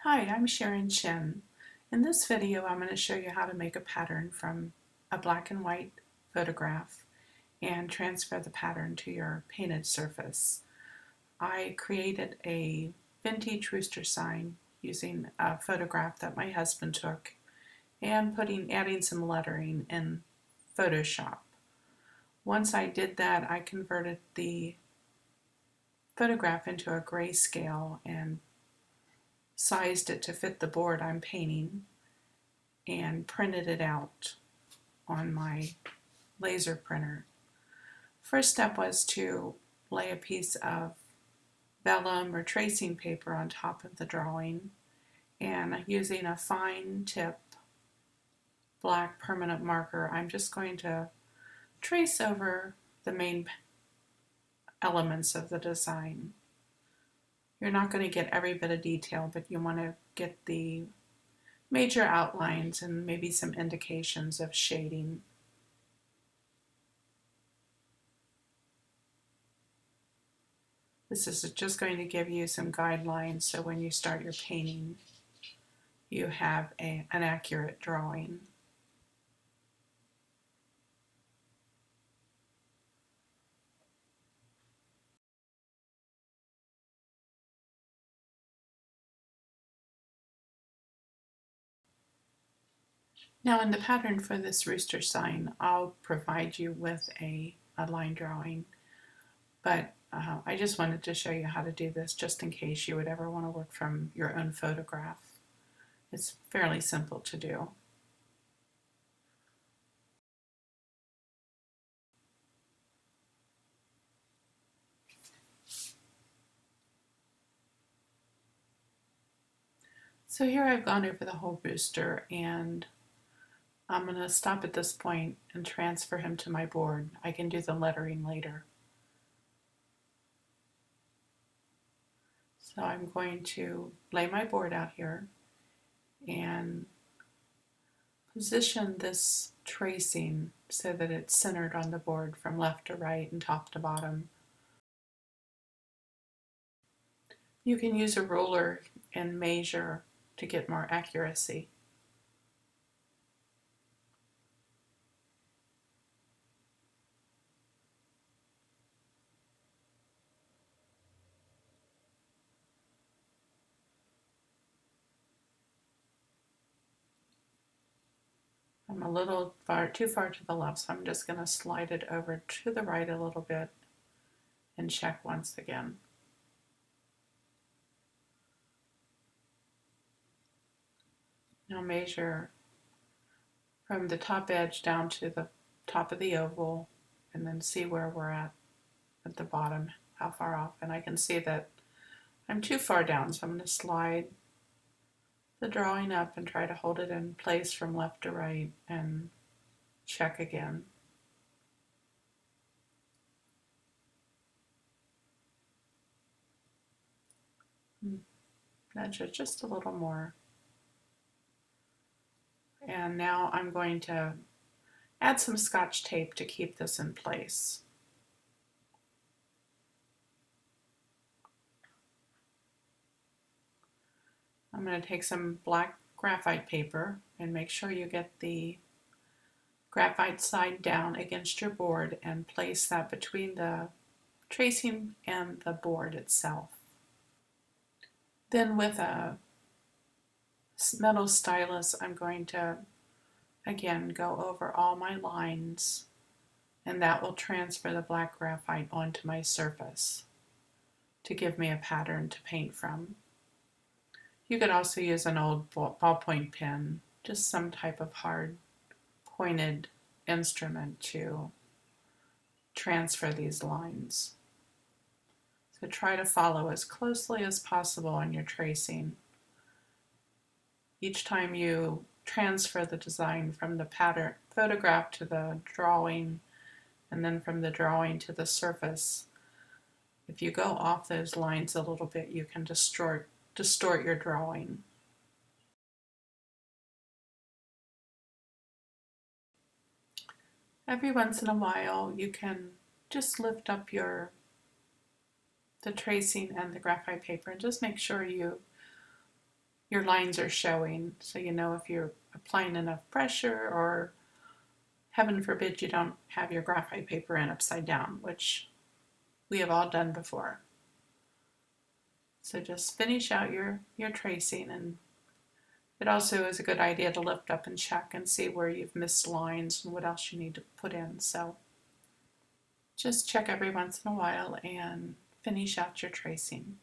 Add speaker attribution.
Speaker 1: Hi, I'm Sharon Shin. In this video, I'm going to show you how to make a pattern from a black and white photograph and transfer the pattern to your painted surface. I created a vintage rooster sign using a photograph that my husband took and adding some lettering in Photoshop. Once I did that, I converted the photograph into a grayscale and sized it to fit the board I'm painting and printed it out on my laser printer. First step was to lay a piece of vellum or tracing paper on top of the drawing, and using a fine tip black permanent marker, I'm just going to trace over the main elements of the design. You're not going to get every bit of detail, but you want to get the major outlines and maybe some indications of shading. This is just going to give you some guidelines so when you start your painting, you have an accurate drawing. Now in the pattern for this rooster sign, I'll provide you with a line drawing, but I just wanted to show you how to do this just in case you would ever want to work from your own photograph. It's fairly simple to do. So here I've gone over the whole rooster, and I'm going to stop at this point and transfer him to my board. I can do the lettering later. So I'm going to lay my board out here and position this tracing so that it's centered on the board from left to right and top to bottom. You can use a ruler and measure to get more accuracy. I'm a little too far to the left, so I'm just going to slide it over to the right a little bit and check once again. Now measure from the top edge down to the top of the oval, and then see where we're at the bottom, how far off. And I can see that I'm too far down, so I'm going to slide the drawing up and try to hold it in place from left to right and check again. Nudge it just a little more. And now I'm going to add some Scotch tape to keep this in place. I'm going to take some black graphite paper and make sure you get the graphite side down against your board and place that between the tracing and the board itself. Then with a metal stylus, I'm going to again go over all my lines, and that will transfer the black graphite onto my surface to give me a pattern to paint from. You could also use an old ballpoint pen, just some type of hard pointed instrument to transfer these lines. So try to follow as closely as possible on your tracing. Each time you transfer the design from the pattern photograph to the drawing, and then from the drawing to the surface, if you go off those lines a little bit, you can distort your drawing. Every once in a while, you can just lift up the tracing and the graphite paper and just make sure you your lines are showing, so you know if you're applying enough pressure, or heaven forbid you don't have your graphite paper in upside down, which we have all done before. So just finish out your tracing, and it also is a good idea to lift up and check and see where you've missed lines and what else you need to put in. So just check every once in a while and finish out your tracing.